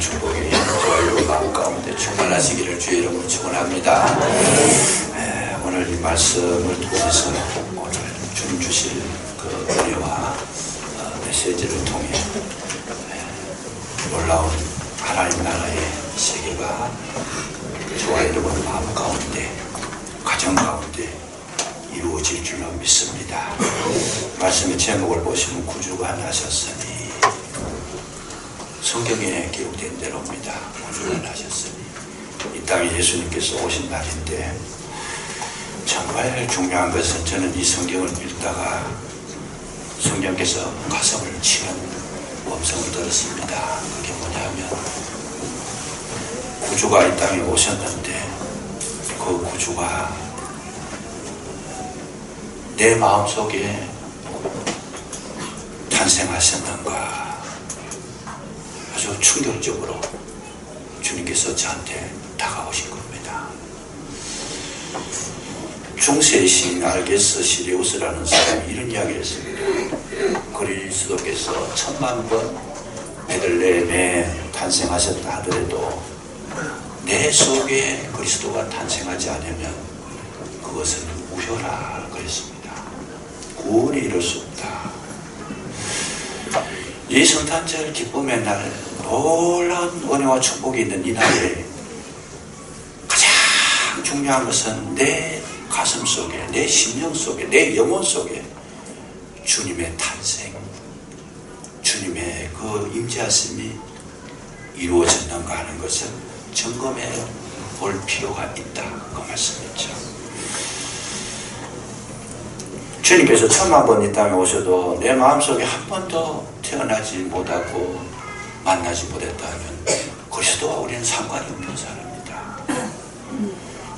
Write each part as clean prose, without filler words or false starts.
축복이 저와 여러분 마음 가운데 충만하시기를 주의 이름으로 축원합니다. 오늘 이 말씀을 통해서 오늘 주님 주실 그 은혜와 메시지를 통해 놀라운 하나님 나라의 세계가 저와 여러분 마음 가운데, 가정 가운데 이루어질 줄로 믿습니다. 말씀의 제목을 보시면 구주가 나셨으니, 성경에 기록된 대로입니다. 구주가 나셨으니, 이 땅에 예수님께서 오신 날인데, 정말 중요한 것은 저는 이 성경을 읽다가 성령께서 가슴을 치는 음성을 들었습니다. 그게 뭐냐면, 구주가 이 땅에 오셨는데 그 구주가 내 마음속에 탄생하셨는가. 아주 충격적으로 주님께서 저한테 다가오신 겁니다. 중세의 시인 알게스 시리우스라는 사람이 이런 이야기를 했습니다. 그리스도께서 1000만 번 베들레헴에 탄생하셨다 하더라도 내 속에 그리스도가 탄생하지 않으면 그것은 무효라 그랬습니다. 구원이 이룰 수 없다. 이 성탄절 기쁨의 날, 놀라운 은혜와 축복이 있는 이 날에 가장 중요한 것은 내 가슴 속에, 내 심령 속에, 내 영혼 속에 주님의 탄생, 주님의 그 임재하심이 이루어졌는가 하는 것을 점검해 볼 필요가 있다. 그 말씀이죠. 주님께서 1000만 번 이 땅에 오셔도 내 마음속에 한 번도 태어나지 못하고 만나지 못했다면 그리스도와 우리는 상관이 없는 사람입니다.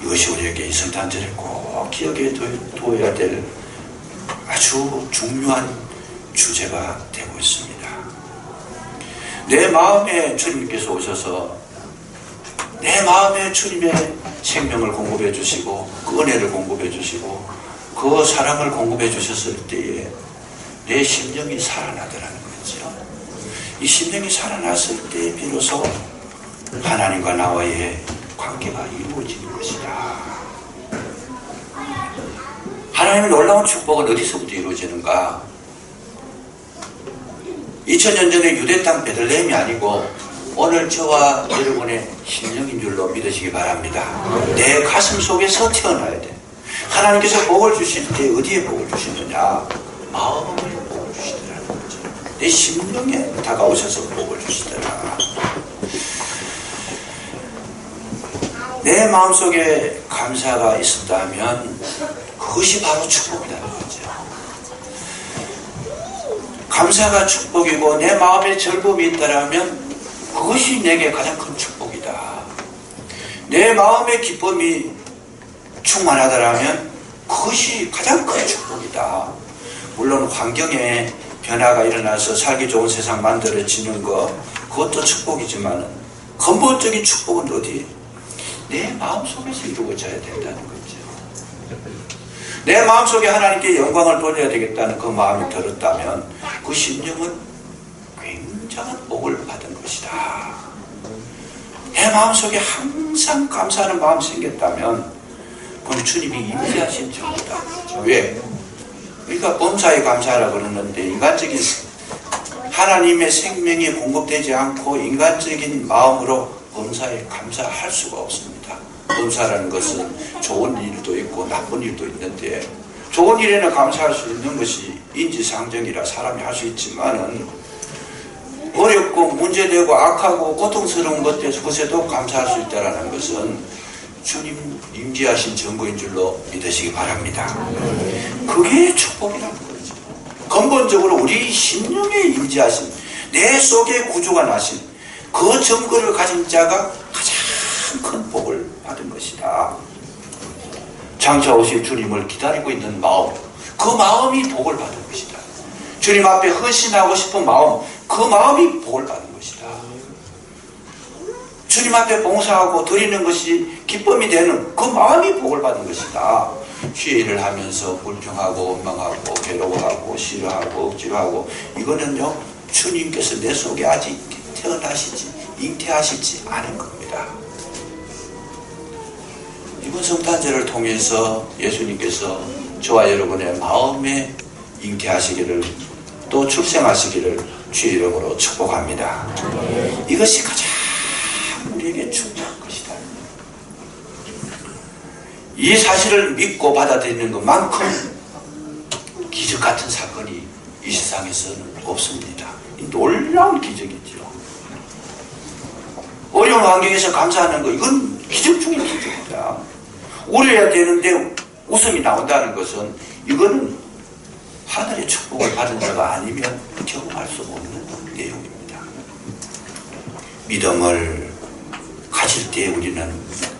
이것이 우리에게 이 성탄절에 꼭 기억해 두어야 될 아주 중요한 주제가 되고 있습니다. 내 마음에 주님께서 오셔서 내 마음에 주님의 생명을 공급해 주시고 그 은혜를 공급해 주시고 그 사랑을 공급해 주셨을 때에 내 심령이 살아나더라는 거죠. 이 심령이 살아났을 때 비로소 하나님과 나와의 관계가 이루어지는 것이다. 하나님의 놀라운 축복은 어디서부터 이루어지는가? 2000년 전에 유대 땅 베들레헴이 아니고 오늘 저와 여러분의 심령인 줄로 믿으시기 바랍니다. 내 가슴 속에서 태어나야 돼. 하나님께서 복을 주실 때 어디에 복을 주시느냐? 마음을 복을 주시더라는 거죠. 내 심령에 다가오셔서 복을 주시더라. 내 마음속에 감사가 있었다면 그것이 바로 축복이라는 거죠. 감사가 축복이고 내 마음에 즐거움이 있다면 그것이 내게 가장 큰 축복이다. 내 마음의 기쁨이 충만하다면 그것이 가장 큰 축복이다. 물론 환경에 변화가 일어나서 살기 좋은 세상 만들어지는 것, 그것도 축복이지만 근본적인 축복은 어디? 내 마음속에서 이루어져야 된다는 거죠. 내 마음속에 하나님께 영광을 돌려야 되겠다는 그 마음이 들었다면 그 심령은 굉장한 복을 받은 것이다. 내 마음속에 항상 감사하는 마음이 생겼다면 그건 주님이 임재하신 증거다. 왜? 그러니까 범사에 감사하라 그러는데 인간적인 하나님의 생명이 공급되지 않고 인간적인 마음으로 범사에 감사할 수가 없습니다. 범사라는 것은 좋은 일도 있고 나쁜 일도 있는데 좋은 일에는 감사할 수 있는 것이 인지상정이라 사람이 할 수 있지만은 어렵고 문제되고 악하고 고통스러운 것에도 감사할 수 있다는 것은 주님 임재하신 증거인 줄로 믿으시기 바랍니다. 그게 축복이라는 거죠. 근본적으로 우리 심령에 임재하신, 내 속에 구주가 나신 그 증거를 가진 자가 가장 큰 복을 받은 것이다. 장차 오실 주님을 기다리고 있는 마음, 그 마음이 복을 받은 것이다. 주님 앞에 헌신하고 싶은 마음, 그 마음이 복을 받은 것이다. 주님 앞에 봉사하고 드리는 것이 기쁨이 되는 그 마음이 복을 받은 것이다. 피해를 하면서 불평하고 원망하고 괴로워하고 싫어하고 억지로하고 이거는요 주님께서 내 속에 아직 잉태하시지 않은 겁니다. 이번 성탄절을 통해서 예수님께서 저와 여러분의 마음에 잉태하시기를 또 출생하시기를 주의 이름으로 축복합니다. 이것이 가장 우리에게 중요한 것이다. 이 사실을 믿고 받아들이는 것만큼 기적 같은 사건이 이 세상에서는 없습니다. 놀라운 기적이죠. 어려운 환경에서 감사하는 거, 이건 기적 중의 기적입니다. 울어야 되는데 웃음이 나온다는 것은 이거는 하늘의 축복을 받은 자가 아니면 경험할 수 없는 내용입니다. 믿음을 가질 때 우리는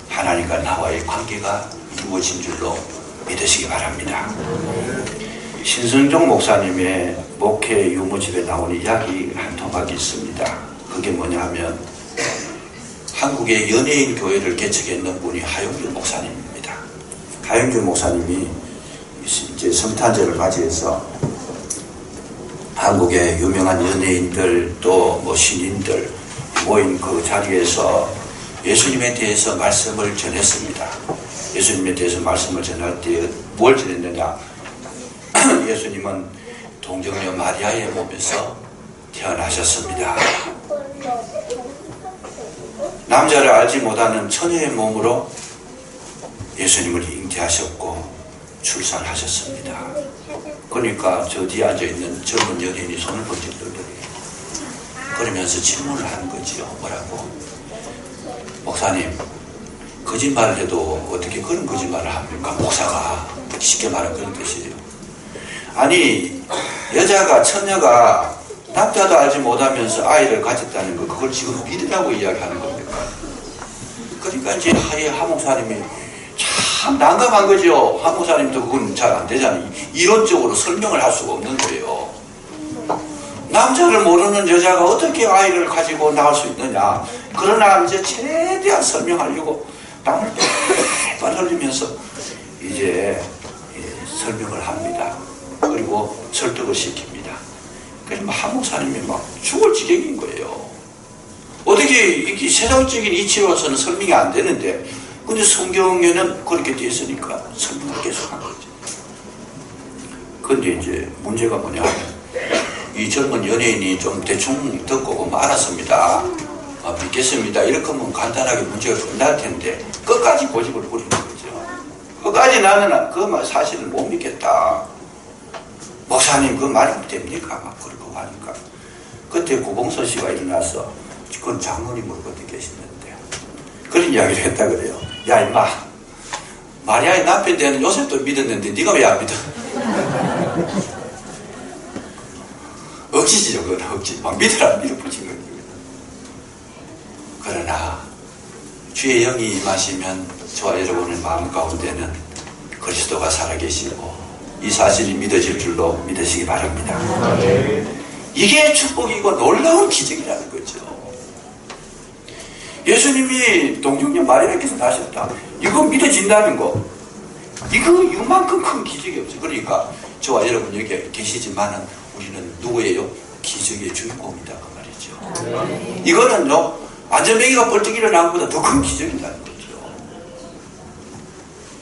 하나님과 나와의 관계가 이루어진 줄로 믿으시기 바랍니다. 신성종 목사님의 목회 유모집에 나오는 이야기 한 토막이 있습니다. 그게 뭐냐 하면 한국의 연예인 교회를 개척했는 분이 하용규 목사님입니다. 하용규 목사님이 이제 성탄절을 맞이해서 한국의 유명한 연예인들 또 뭐 신인들 모인 그 자리에서 예수님에 대해서 말씀을 전했습니다. 예수님에 대해서 말씀을 전할 때 뭘 전했느냐? 예수님은 동정녀 마리아의 몸에서 태어나셨습니다. 남자를 알지 못하는 처녀의 몸으로 예수님을 잉태하셨고 출산하셨습니다. 그러니까 저 뒤에 앉아있는 젊은 연예인이 손을 번쩍 들더래요. 그러면서 질문을 하는 거지요. 뭐라고? 목사님, 거짓말을 해도 어떻게 그런 거짓말을 합니까? 목사가 쉽게 말하면 그런 뜻이에요. 아니, 여자가 처녀가 남자도 알지 못하면서 아이를 가졌다는 거, 그걸 지금 믿으라고 이야기하는 겁니까? 그러니까 이제 하 목사님이 참 난감한 거죠. 하 목사님도 그건 잘 안 되잖아요. 이론적으로 설명을 할 수가 없는 거예요. 남자를 모르는 여자가 어떻게 아이를 가지고 나올 수 있느냐. 그러나 이제 최대한 설명하려고 땀을 뻘뻘 흘리면서 이제 설명을 합니다. 그리고 설득을 시킵니다. 그래서 하 목사님이 막 죽을 지경인 거예요. 어떻게 이렇게 세상적인 이치로서는 설명이 안 되는데, 근데 성경에는 그렇게 되어 있으니까 설명을 계속 한 거죠. 근데 이제 문제가 뭐냐 하면 이 젊은 연예인이 좀 대충 듣고 알았습니다. 믿겠습니다. 이렇게 하면 간단하게 문제가 끝날 텐데 끝까지 고집을 부리는 거죠. 끝까지 나는 그 사실을 못 믿겠다. 목사님 그 말이 됩니까? 막 그러고 하니까 그때 고봉선 씨가 일어나서 그건 장로님으로 그때 계시는데 그런 이야기를 했다 그래요. 야 임마, 마리아의 남편 되는 요셉도 믿었는데 네가 왜 안 믿어? 억지지요. 그건 억지. 막 믿으라 밀어붙인 거예요. 그러나 주의 영이 임하시면 저와 여러분의 마음 가운데는 그리스도가 살아계시고 이 사실이 믿어질 줄로 믿으시기 바랍니다. 이게 축복이고 놀라운 기적이라는 거죠. 예수님이 동정녀 마리아께서 나셨다. 이거 믿어진다는 거. 이만큼 큰 기적이 없어요. 그러니까 저와 여러분 여기 계시지만은 우리는 누구예요? 기적의 주인공이다 그 말이죠. 이거는요, 안전뱅이가 벌떡 일어난 것보다 더 큰 기적이라는 거죠.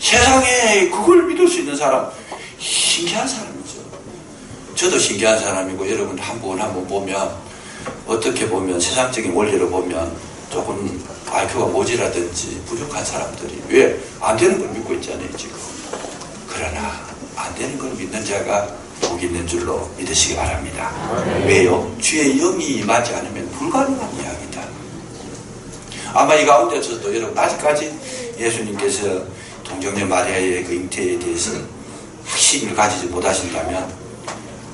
세상에 그걸 믿을 수 있는 사람, 신기한 사람이죠. 저도 신기한 사람이고, 여러분 한 번 보면, 어떻게 보면, 세상적인 원리로 보면, 조금 IQ가 모자라든지 부족한 사람들이 왜 안 되는 걸 믿고 있잖아요, 지금. 그러나, 안 되는 걸 믿는 자가 복이 있는 줄로 믿으시기 바랍니다. 왜요? 주의 영이 임하지 않으면 불가능한 이야기다. 아마 이 가운데서도 여러분 아직까지 예수님께서 동정녀 마리아의 그 잉태에 대해서 확신을 가지지 못하신다면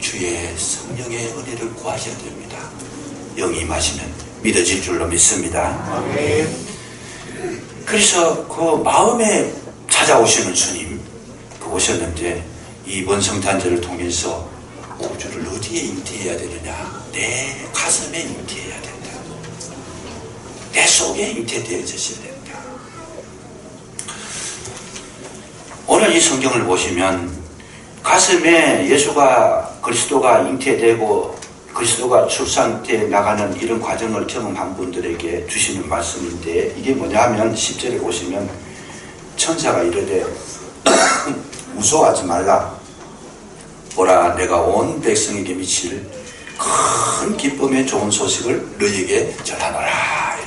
주의 성령의 은혜를 구하셔야 됩니다. 영이 임하시면 믿어질 줄로 믿습니다. 그래서 그 마음에 찾아오시는 주님 그 오셨는데 이번 성탄절을 통해서 우주를 어디에 잉태해야 되느냐? 내 가슴에 잉태해야 된다. 내 속에 잉태되어져야 된다. 오늘 이 성경을 보시면 가슴에 예수가 그리스도가 잉태되고 그리스도가 출산 때 나가는 이런 과정을 경험한 분들에게 주시는 말씀인데, 이게 뭐냐 하면 10절에 보시면 천사가 이르되 무서워하지 말라. 보라, 내가 온 백성에게 미칠 큰 기쁨의 좋은 소식을 너희에게 전하노라.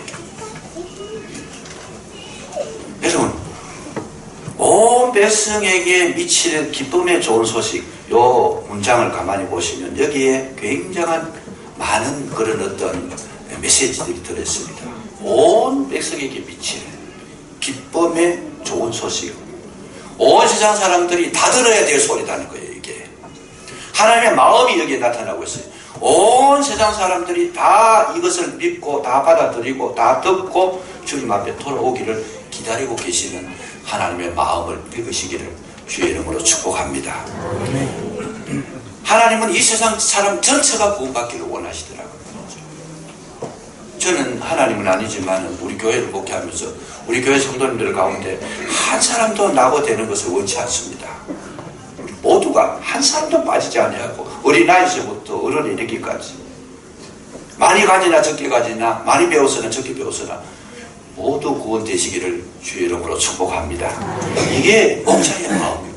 여러분, 온 백성에게 미치는 기쁨의 좋은 소식, 요 문장을 가만히 보시면 여기에 굉장한 많은 그런 어떤 메시지들이 들어있습니다. 온 백성에게 미칠 기쁨의 좋은 소식, 온 세상 사람들이 다 들어야 될 소리라는 거예요. 이게 하나님의 마음이 여기에 나타나고 있어요. 온 세상 사람들이 다 이것을 믿고 다 받아들이고 다 듣고 주님 앞에 돌아오기를 기다리고 계시는 하나님의 마음을 읽으시기를 주의 이름으로 축복합니다. 하나님은 이 세상 사람 전체가 구원받기를 원하시더라고요. 저는 하나님은 아니지만 우리 교회를 목회하면서 우리 교회 성도님들 가운데 한 사람도 낙오되는 것을 원치 않습니다. 우리 모두가 한 사람도 빠지지 아니하고 어린아이서부터 어른이 이르기까지 많이 가지나 적게 가지나 많이 배웠으나 적게 배웠으나 모두 구원되시기를 주의 이름으로 축복합니다. 이게 목자의 마음이고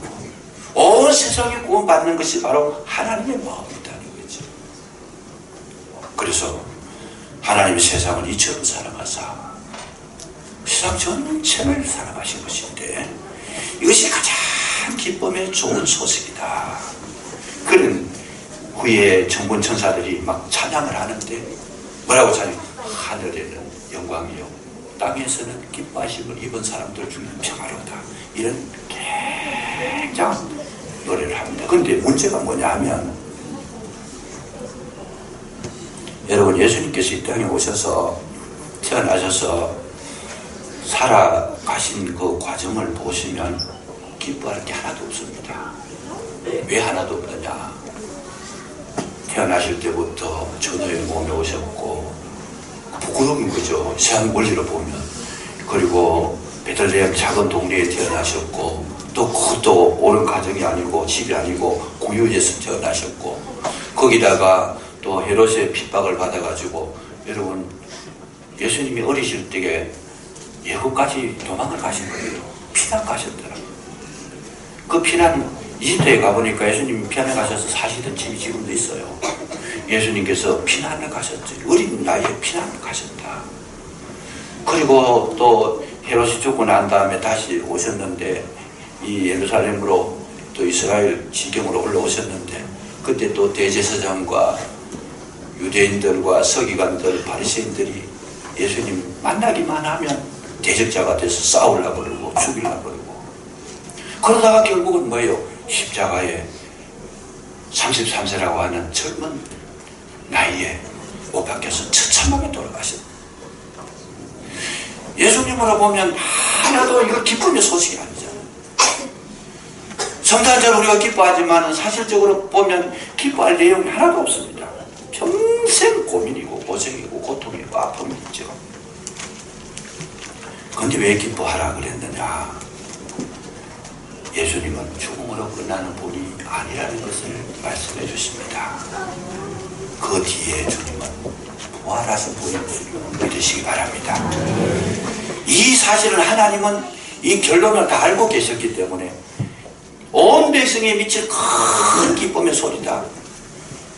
온 세상이 구원받는 것이 바로 하나님의 마음이라는 거죠. 그래서 하나님이 세상을 이처럼 사랑하사 세상 전체를 사랑하신 것인데 이것이 가장 기쁨의 좋은 소식이다. 그런 후에 정본 천사들이 막 찬양을 하는데 뭐라고 찬양? 하늘에는 영광이요 땅에서는 기뻐하심을 입은 사람들 중에는 평화로다. 이런 굉장한 노래를 합니다. 그런데 문제가 뭐냐 하면 여러분, 예수님께서 이 땅에 오셔서 태어나셔서 살아가신 그 과정을 보시면 기뻐할 게 하나도 없습니다. 왜 하나도 없느냐? 태어나실 때부터 처녀의 몸에 오셨고 부끄러운 거죠. 세상 원리로 보면. 그리고 베들레헴 작은 동네에 태어나셨고 또 그것도 옳은 가정이 아니고 집이 아니고 고유에서 태어나셨고 거기다가 또 헤롯의 핍박을 받아가지고 여러분 예수님이 어리실 때에 예고까지 도망을 가신 거예요. 피난 가셨더라고요. 그 피난 이집트에 가보니까 예수님이 피난을 가셔서 사시던 집이 지금도 있어요. 예수님께서 피난을 가셨죠. 어린 나이에 피난을 가셨다. 그리고 또 헤롯이 죽고 난 다음에 다시 오셨는데 이 예루살렘으로 또 이스라엘 지경으로 올라오셨는데 그때 또 대제사장과 유대인들과 서기관들, 바리새인들이 예수님 만나기만 하면 대적자가 돼서 싸우려고 그러고 죽이려고 그러고 그러다가 결국은 뭐예요? 십자가에 33세라고 하는 젊은 나이에 못 박혀서 처참하게 돌아가셨다. 예수님으로 보면 하나도 이거 기쁨의 소식이 아니잖아요. 성탄절 우리가 기뻐하지만 사실적으로 보면 기뻐할 내용이 하나도 없습니다. 평생 고민이고 고생이고 고통이고 아픔이 있죠. 그런데 왜 기뻐하라 그랬느냐? 예수님은 죽음으로 끝나는 분이 아니라는 것을 말씀해 주십니다. 그 뒤에 주님은 부활하신 분임을 믿으시기 바랍니다. 이 사실을 하나님은 이 결론을 다 알고 계셨기 때문에 온 백성에 미칠 큰 기쁨의 소리다.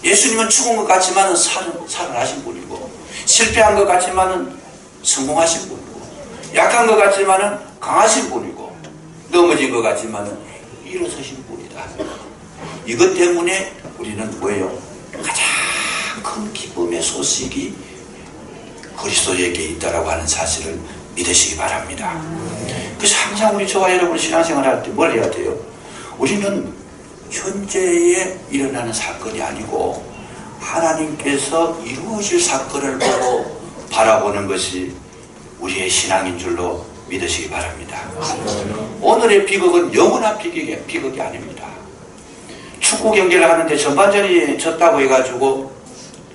예수님은 죽은 것 같지만 살아나신 분이고 실패한 것 같지만 성공하신 분이고 약한 것 같지만 강하신 분이고 넘어진 것 같지만 일어서신 분이다. 이것 때문에 우리는 뭐예요? 가장 큰 기쁨의 소식이 그리스도에게 있다라고 하는 사실을 믿으시기 바랍니다. 그래서 항상 우리 저와 여러분 신앙생활 할 때 뭘 해야 돼요? 우리는 현재에 일어나는 사건이 아니고 하나님께서 이루어질 사건을 보고 바라보는 것이 우리의 신앙인 줄로 믿으시기 바랍니다. 오늘의 비극은 영원한 비극이 아닙니다. 축구 경기를 하는데 전반전이 졌다고 해가지고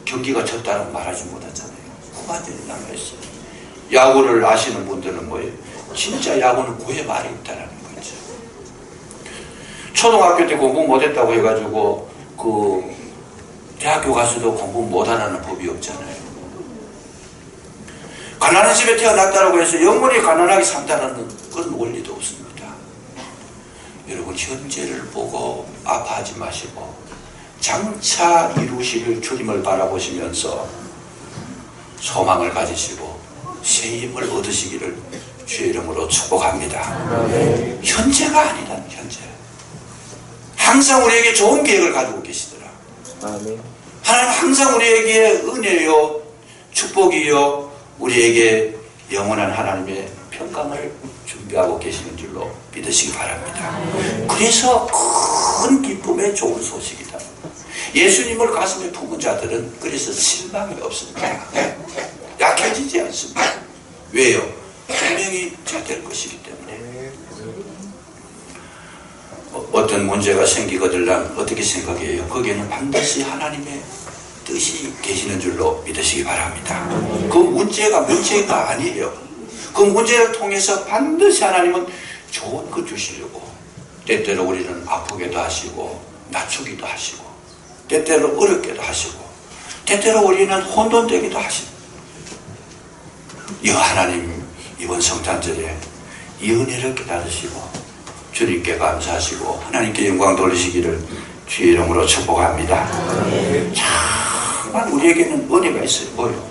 경기가 졌다고 말하지 못하잖아요. 후반전이 남아있어요. 야구를 아시는 분들은 뭐예요? 진짜 야구는 9회 말이 있다는 거죠. 초등학교 때 공부 못했다고 해가지고 그 대학교 가서도 공부 못하는 법이 없잖아요. 가난한 집에 태어났다고 해서 영원히 가난하게 산다는 그런 원리도 없습니다. 여러분, 현재를 보고 아파하지 마시고 장차 이루실 주님을 바라보시면서 소망을 가지시고 새 힘을 얻으시기를 주의 이름으로 축복합니다. 현재가 아니란 현재. 항상 우리에게 좋은 계획을 가지고 계시더라. 하나님 항상 우리에게 은혜요 축복이요 우리에게 영원한 하나님의 평강을 준비하고 계시는 줄로 믿으시기 바랍니다. 그래서 큰 기쁨의 좋은 소식이다. 예수님을 가슴에 품은 자들은 그래서 실망이 없습니다. 약해지지 않습니다. 왜요? 분명히 잘 될 것이기 때문에. 어떤 문제가 생기거들란 어떻게 생각해요? 거기에는 반드시 하나님의 뜻이 계시는 줄로 믿으시기 바랍니다. 그 문제가 문제가 아니에요. 그 문제를 통해서 반드시 하나님은 좋은 것 주시려고 때때로 우리는 아프게도 하시고 낮추기도 하시고 때때로 어렵게도 하시고 때때로 우리는 혼돈되기도 하시고 이 하나님 이번 성탄절에 이 은혜를 깨달으시고 주님께 감사하시고 하나님께 영광 돌리시기를 주의 이름으로 축복합니다. 정말 우리에게는 은혜가 있어요. 뭐요?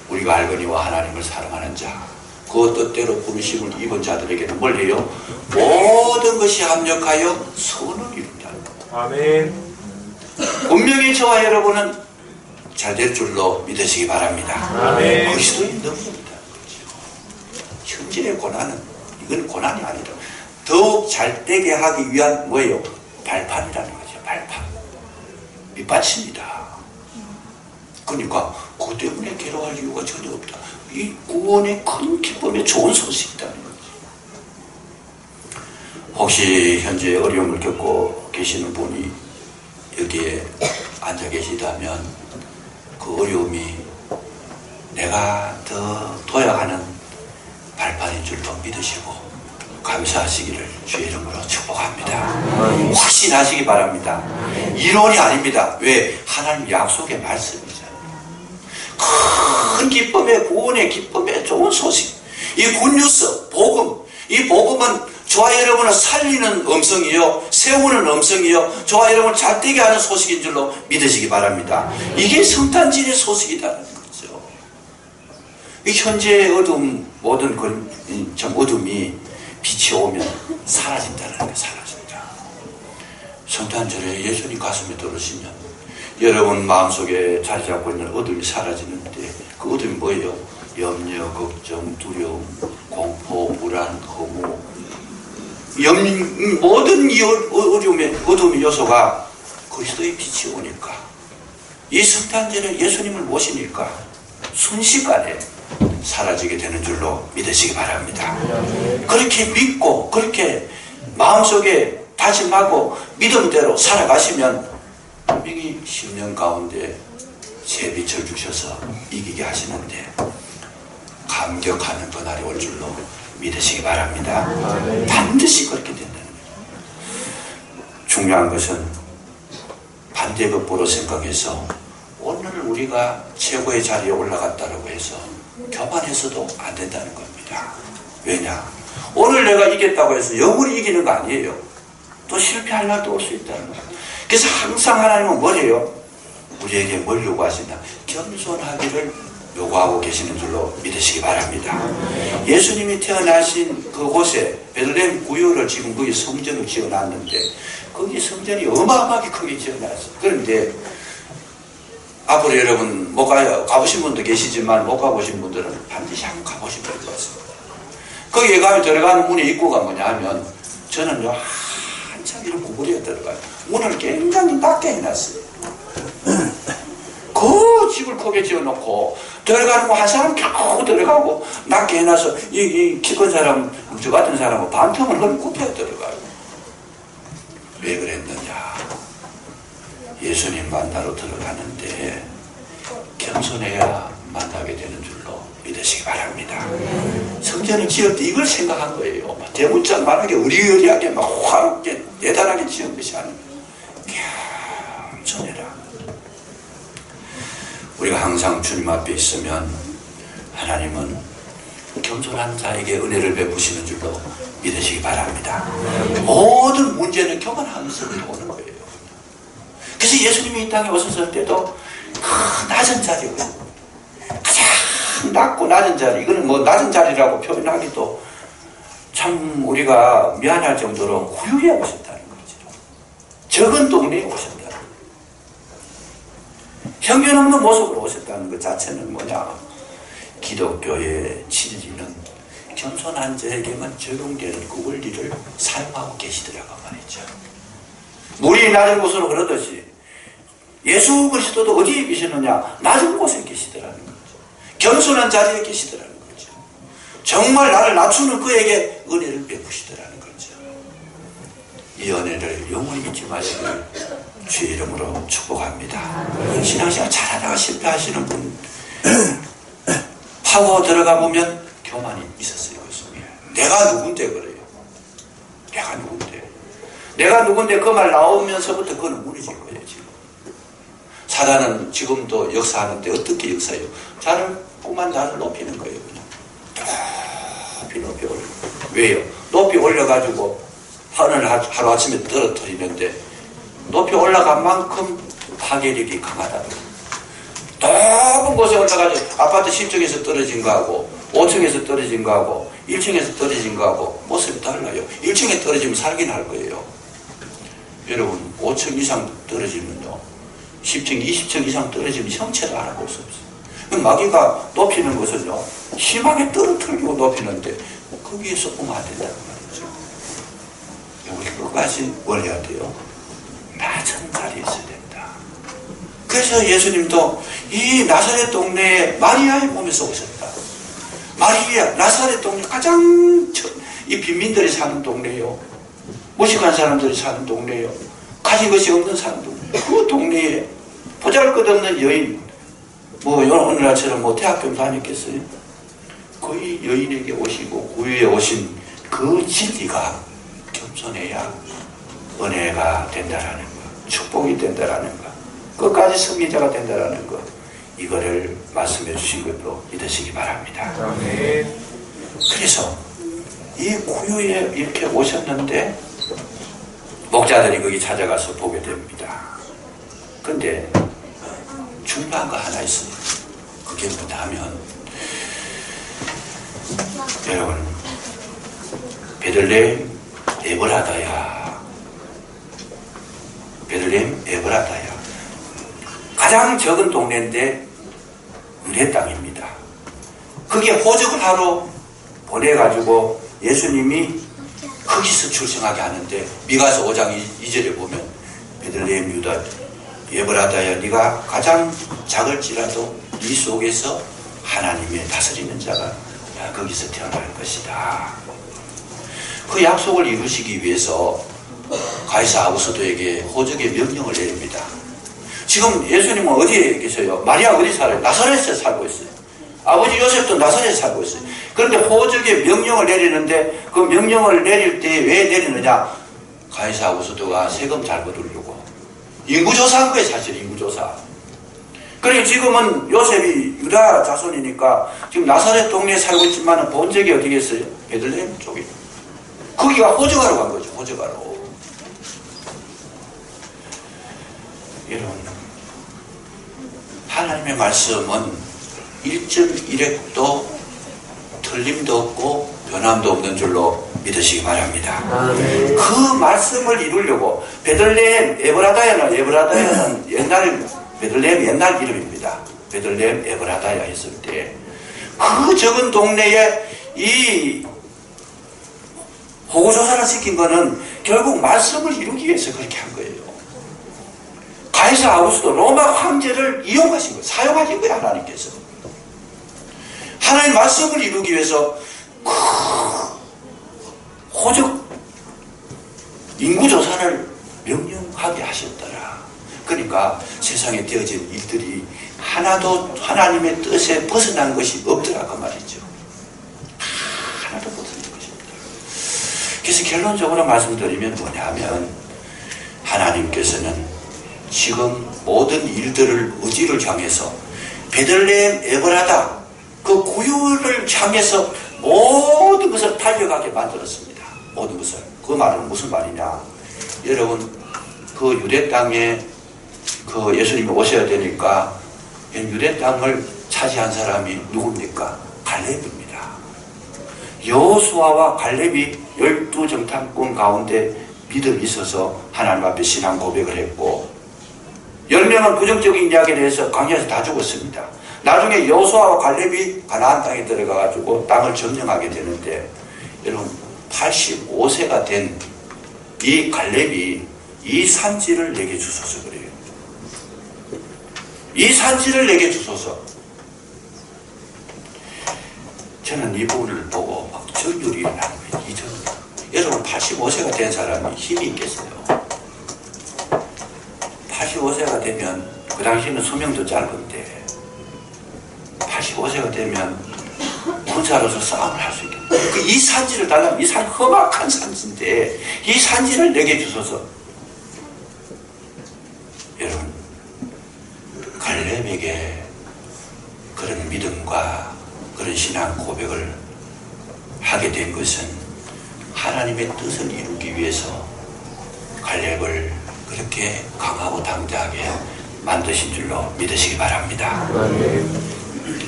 우리가 알거니와 하나님을 사랑하는 자 그 뜻대로 부르심을 입은 자들에게는 뭘 해요? 모든 것이 합력하여 선을 이룬다. 아멘. 분명히 저와 여러분은 잘 될 줄로 믿으시기 바랍니다. 아멘. 그리스도의 능력이다. 현재의 고난은 이건 고난이 아니다. 더욱 잘되게 하기 위한 뭐예요? 발판이라는 거죠. 발판. 밑받칩니다. 그러니까 그것 때문에 괴로워할 이유가 전혀 없다. 이 구원의 큰 기쁨의 좋은 소식이라는 거죠. 혹시 현재 어려움을 겪고 계시는 분이 여기에 앉아 계시다면 그 어려움이 내가 더 도약하는 발판인 줄도 믿으시고 감사하시기를 주의 이름으로 축복합니다. 확신하시기 바랍니다. 이론이 아닙니다. 왜? 하나님 약속의 말씀이잖아요. 큰 기쁨의 구원의 기쁨의 좋은 소식. 이 굿뉴스, 복음. 이 복음은 저와 여러분을 살리는 음성이요, 세우는 음성이요, 저와 여러분을 잘되게 하는 소식인 줄로 믿으시기 바랍니다. 이게 성탄절의 소식이라는 거죠. 이 현재의 어둠, 모든 어둠이 빛이 오면 사라진다는 게 사라진다. 성탄절에 예수님 가슴에 들으시면 여러분 마음속에 자리 잡고 있는 어둠이 사라지는데 그 어둠이 뭐예요? 염려, 걱정, 두려움, 공포, 불안, 허무 모든 이 어둠의 요소가 그리스도의 빛이 오니까 이 성탄절에 예수님을 모시니까 순식간에 사라지게 되는 줄로 믿으시기 바랍니다. 그렇게 믿고 그렇게 마음속에 다짐하고 믿음대로 살아가시면 분명히 10년 가운데 새 빛을 주셔서 이기게 하시는데 감격하는 그날이 올 줄로 믿으시기 바랍니다. 반드시 그렇게 된다는 거죠. 중요한 것은 반대급부로 생각해서 오늘 우리가 최고의 자리에 올라갔다고 해서 교만해서도 안 된다는 겁니다. 왜냐? 오늘 내가 이겼다고 해서 영원히 이기는 거 아니에요. 또 실패할 날도 올 수 있다는 거예요. 그래서 항상 하나님은 뭘 해요? 우리에게 뭘 요구하시나? 겸손하기를 요구하고 계시는 줄로 믿으시기 바랍니다. 예수님이 태어나신 그곳에 베들레헴 구유를 지금 거기 성전을 지어놨는데 거기 성전이 어마어마하게 크게 지어놨어요. 그런데 앞으로 여러분 못 가요. 가보신 분도 계시지만 못 가보신 분들은 반드시 한번 가보시면 될 것 같습니다. 거기에 가면 들어가는 문의 입구가 뭐냐 하면 저는요 한참 이런 구부리에 들어가요. 문을 굉장히 낮게 해놨어요. 그 집을 크게 지어놓고 들어가는 거 한 사람 겨우 들어가고 낮게 해놔서 이 키 큰 사람 저 같은 사람은 반틈을 헐 굽혀 들어가요. 왜 그랬느냐? 예수님 만나러 들어가는데 겸손해야 만나게 되는 줄로 믿으시기 바랍니다. 성전을 지을 때 이걸 생각한 거예요. 대문짝만하게 의리의리하게 막 화롭게 대단하게 지은 것이 아니에요. 겸손해라. 우리가 항상 주님 앞에 있으면 하나님은 겸손한 자에게 은혜를 베푸시는 줄로 믿으시기 바랍니다. 모든 문제는 교만하면서부터 오는 거예요. 그래서 예수님이 이 땅에 오셨을 때도 그 낮은 자리에 가장 낮고 낮은 자리, 이거는 뭐 낮은 자리라고 표현하기도 참 우리가 미안할 정도로 후유에 오셨다는 거죠. 적은 동네에 오셨다는 거예요. 형편없는 모습으로 오셨다는 것 자체는 뭐냐? 기독교의 진리는 겸손한 자에게만 적용되는 그 원리를 사용하고 계시더라고 말이죠. 물이 낮은 곳으로 흐르듯이 예수 그리스도도 어디에 계시느냐? 낮은 곳에 계시더라는 거죠. 겸손한 자리에 계시더라는 거죠. 정말 나를 낮추는 그에게 은혜를 베푸시더라는 거죠. 이 은혜를 영원히 잊지 마시길 주의 이름으로 축복합니다. 신앙생활 잘하다가 실패하시는 분 파고 들어가 보면 교만이 있었어요. 그 속에. 내가 누군데 그래요. 내가 누군데. 내가 누군데 그 말 나오면서부터 그건 무너진 거예요. 지금. 사단은 지금도 역사하는데 어떻게 역사해요? 자꾸만 나를 높이는 거예요. 그냥 높이 올려. 왜요? 높이 올려가지고 하루아침에 떨어뜨리는데 높이 올라간 만큼 파괴력이 강하다고. 높은 곳에 올라가지고 아파트 10층에서 떨어진 거하고 5층에서 떨어진 거하고 1층에서 떨어진 거하고 모습이 달라요. 1층에 떨어지면 살긴 할 거예요. 여러분 5층 이상 떨어지면요 10층, 20층 이상 떨어지면 형체도 알아볼 수 없어요. 마귀가 높이는 것은요 심하게 떨어뜨리고 높이는데 거기에서 보면 안 된다는 말이죠. 우리 끝까지 원해야 돼요. 낮은 자리에 있어야 된다. 그래서 예수님도 이 나사렛 동네에 마리아의 몸에서 오셨다. 마리아, 나사렛 동네 가장 이 빈민들이 사는 동네예요. 무식한 사람들이 사는 동네예요. 가진 것이 없는 사람 동네. 그 동네에 보잘것없는 여인, 뭐 오늘날처럼 뭐 대학교 다녔겠어요? 거의 여인에게 오시고 구유에 오신 그 진리가 겸손해야 은혜가 된다라는 거, 축복이 된다라는 거, 끝까지 승리자가 된다라는 것, 이거를 말씀해 주신 것도 믿으시기 바랍니다. 그래서 이 구유에 이렇게 오셨는데 목자들이 거기 찾아가서 보게 됩니다. 근데 중요한 거 하나 있어요. 그게 뭐냐면 여러분 베들레헴 에브라다야, 베들레헴 에브라다야, 가장 적은 동네인데 유대 땅입니다. 그게 호적을 하러 보내가지고 예수님이 거기서 출생하게 하는데 미가서 5장 2절에 보면 베들레헴 유다 에브라다야, 네가 가장 작을지라도 네 속에서 하나님의 다스리는 자가 거기서 태어날 것이다. 그 약속을 이루시기 위해서 가이사 아구스도에게 호적의 명령을 내립니다. 지금 예수님은 어디에 계세요? 마리아 어디 살아요? 나사렛에 살고 있어요. 아버지 요셉도 나사렛에 살고 있어요. 그런데 호적의 명령을 내리는데 그 명령을 내릴 때 왜 내리느냐? 가이사 아구스도가 세금 잘 거두려고. 인구조사한 거예요, 사실 인구조사. 그러니까 지금은 요셉이 유다 자손이니까 지금 나사렛 동네에 살고 있지만 본 적이 어디겠어요? 베들레헴 쪽에. 거기가 호적하러 간 거죠, 호적하러. 여러분, 하나님의 말씀은 1.1획도 틀림도 없고 변함도 없는 줄로 믿으시기 바랍니다. 그 말씀을 이루려고 베들레헴 에브라다야는 옛날 베들레헴 옛날 이름입니다. 베들레헴 에브라다야 했을 때 그 적은 동네에 이 호구조사를 시킨 거는 결국 말씀을 이루기 위해서 그렇게 한 거예요. 가이사 아구스도 로마 황제를 이용하신 거예요. 사용하신 거예요, 하나님께서. 하나님 말씀을 이루기 위해서 호적 인구조사를 명령하게 하셨더라. 그러니까 세상에 되어진 일들이 하나도 하나님의 뜻에 벗어난 것이 없더라 그 말이죠. 하나도 벗어난 것이 없더라. 그래서 결론적으로 말씀드리면 뭐냐면 하나님께서는 지금 모든 일들을 의지를 향해서 베들레헴 에브라다 그 구유를 향해서 모든 것을 달려가게 만들었습니다. 모든 것을. 그 말은 무슨 말이냐? 여러분, 그 유대 땅에 그 예수님이 오셔야 되니까 유대 땅을 차지한 사람이 누굽니까? 갈렙입니다. 여호수아와 갈렙이 12정탐꾼 가운데 믿음이 있어서 하나님 앞에 신앙 고백을 했고 10명은 부정적인 이야기를 해서 광야에서 다 죽었습니다. 나중에 여호수아와 갈렙이 가나안 땅에 들어가가지고 땅을 점령하게 되는데 여러분 85세가 된 이 갈렙이 이 산지를 내게 주소서 그래요. 이 산지를 내게 주소서. 저는 이 부분을 보고 막 전율이 나는 거예요. 이 전율. 여러분 85세가 된 사람이 힘이 있겠어요? 85세가 되면 그 당시에는 수명도 짧은데 85세가 되면 군사로서 싸움을 할 수 있겠다. 이 산지를 달라면 이 산 험악한 산지인데 이 산지를 내게 주소서. 여러분 갈렙에게 그런 믿음과 그런 신앙 고백을 하게 된 것은 하나님의 뜻을 이루기 위해서 갈렙을 그렇게 강하고 당대하게 만드신 줄로 믿으시기 바랍니다.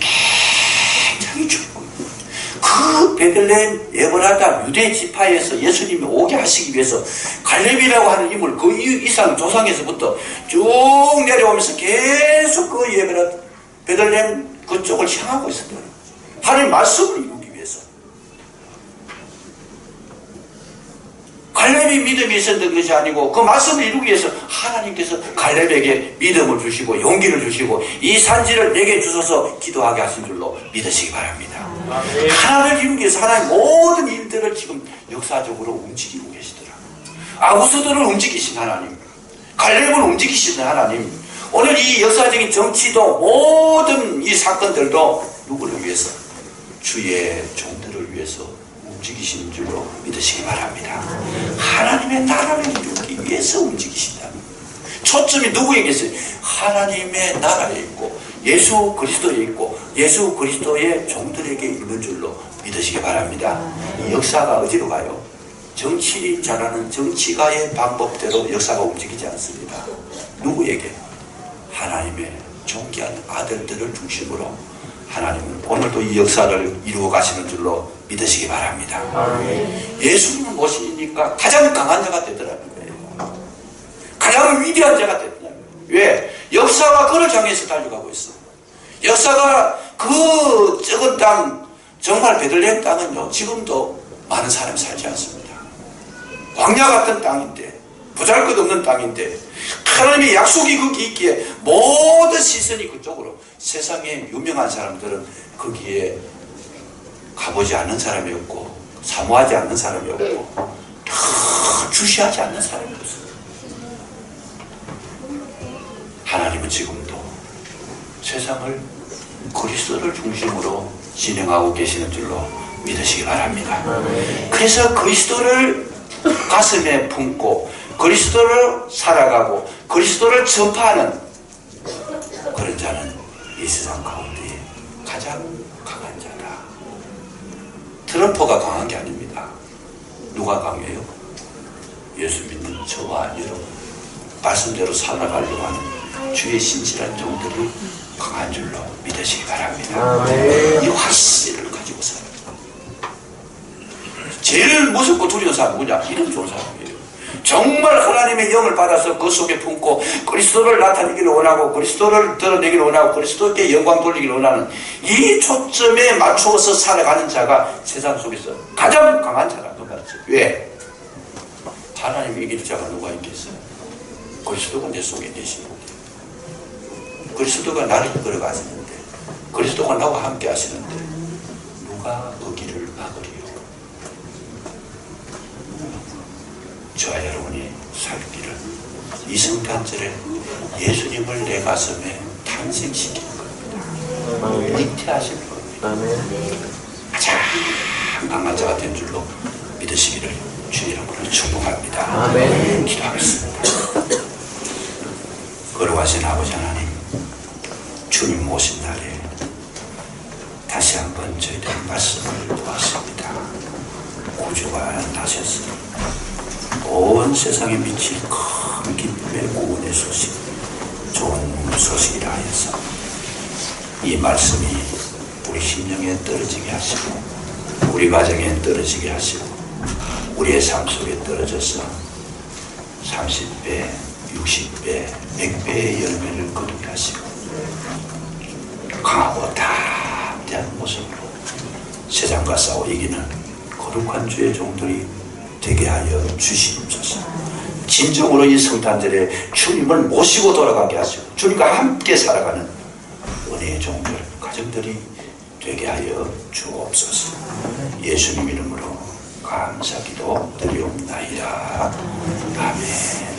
굉장히 중요해요. 그 베들레헴 에브라다 유대 지파에서 예수님이 오게 하시기 위해서 갈렙이라고 하는 인물 그 이상 조상에서부터 쭉 내려오면서 계속 그 베들레헴 그쪽을 향하고 있었던 거예요. 하나님 말씀을 이루기 위해서. 갈렙이 믿음이 있었던 것이 아니고 그 말씀을 이루기 위해서 하나님께서 갈렙에게 믿음을 주시고 용기를 주시고 이 산지를 내게 주셔서 기도하게 하신 줄로 믿으시기 바랍니다. 하나님을 이루기 위해서 하나님 모든 일들을 지금 역사적으로 움직이고 계시더라고요. 아구스들을 움직이신 하나님, 갈렙을 움직이시는 하나님, 오늘 이 역사적인 정치도 모든 이 사건들도 누구를 위해서? 주의 종들을 위해서 움직이시는 줄로 믿으시기 바랍니다. 하나님의 나라를 이루기 위해서 움직이신다. 초점이 누구에게 있어요? 하나님의 나라에 있고 예수 그리스도에 있고 예수 그리스도의 종들에게 있는 줄로 믿으시기 바랍니다. 이 역사가 어디로 가요? 정치 잘하는 정치가의 방법대로 역사가 움직이지 않습니다. 누구에게? 하나님의 존귀한 아들들을 중심으로 하나님은 오늘도 이 역사를 이루어 가시는 줄로 믿으시기 바랍니다. 예수님을 모시니까 가장 강한 자가 되더라는 거예요. 가장 위대한 자가 되더라는 거예요. 왜? 역사가 그를 향해서 달려가고 있어. 역사가 그 적은 땅, 정말 베들레헴 땅은요 지금도 많은 사람이 살지 않습니다. 광야 같은 땅인데 보잘것없는 땅인데 하나님의 약속이 거기 있기에 모든 시선이 그쪽으로. 세상에 유명한 사람들은 거기에 가보지 않는 사람이 없고 사모하지 않는 사람이 없고 다 주시하지 않는 사람이 없어요. 하나님은 지금도 세상을 그리스도를 중심으로 진행하고 계시는 줄로 믿으시기 바랍니다. 그래서 그리스도를 가슴에 품고 그리스도를 살아가고 그리스도를 전파하는 그런 자는 이 세상 가운데 가장 강한 자다. 트럼프가 강한 게 아닙니다. 누가 강해요? 예수 믿는 저와 여러분, 말씀대로 살아가려고 하는 주의 신실한 종들이 강한 줄로 믿으시기 바랍니다. 이 확신을 가지고 살아요. 제일 무섭고 두려운 사람 누구냐? 이런 좋은 사람이에요. 정말 하나님의 영을 받아서 그 속에 품고 그리스도를 나타내기를 원하고 그리스도를 드러내기를 원하고 그리스도께 영광 돌리기를 원하는 이 초점에 맞추어서 살아가는 자가 세상 속에서 가장 강한 자라고 말하죠. 왜? 하나님이 이길 자가 누가 있겠어요? 그리스도가 내 속에 계시고 그리스도가 나를 이끌어 가시는데 그리스도가 나와 함께 하시는데 누가 그 길을 막으리요? 저와 여러분이 살기를 이 성탄절에 예수님을 내 가슴에 탄생시키는 겁니다. 잉태하시는 겁니다. 가장 강한 자가 된 줄로 믿으시기를 주 이름으로 축복합니다. 기도하겠습니다. 거룩하신 아버지 하나님, 주님 오신 날에 다시 한번 저희들 말씀을 보았습니다. 구주가 나셔서 온 세상에 미칠 큰 기쁨의 구원의 소식, 좋은 소식이라 해서 이 말씀이 우리 심령에 떨어지게 하시고 우리 가정에 떨어지게 하시고 우리의 삶 속에 떨어져서 30배, 60배, 100배의 열매를 거두게 하시고 강하고 담대한 모습으로 세상과 싸워 이기는 거룩한 주의 종들이 되게 하여 주시옵소서. 진정으로 이 성탄절에 주님을 모시고 돌아가게 하시고 주님과 함께 살아가는 은혜의 종들, 가정들이 되게 하여 주옵소서. 예수님 이름으로 감사기도 드리옵나이다. 아멘.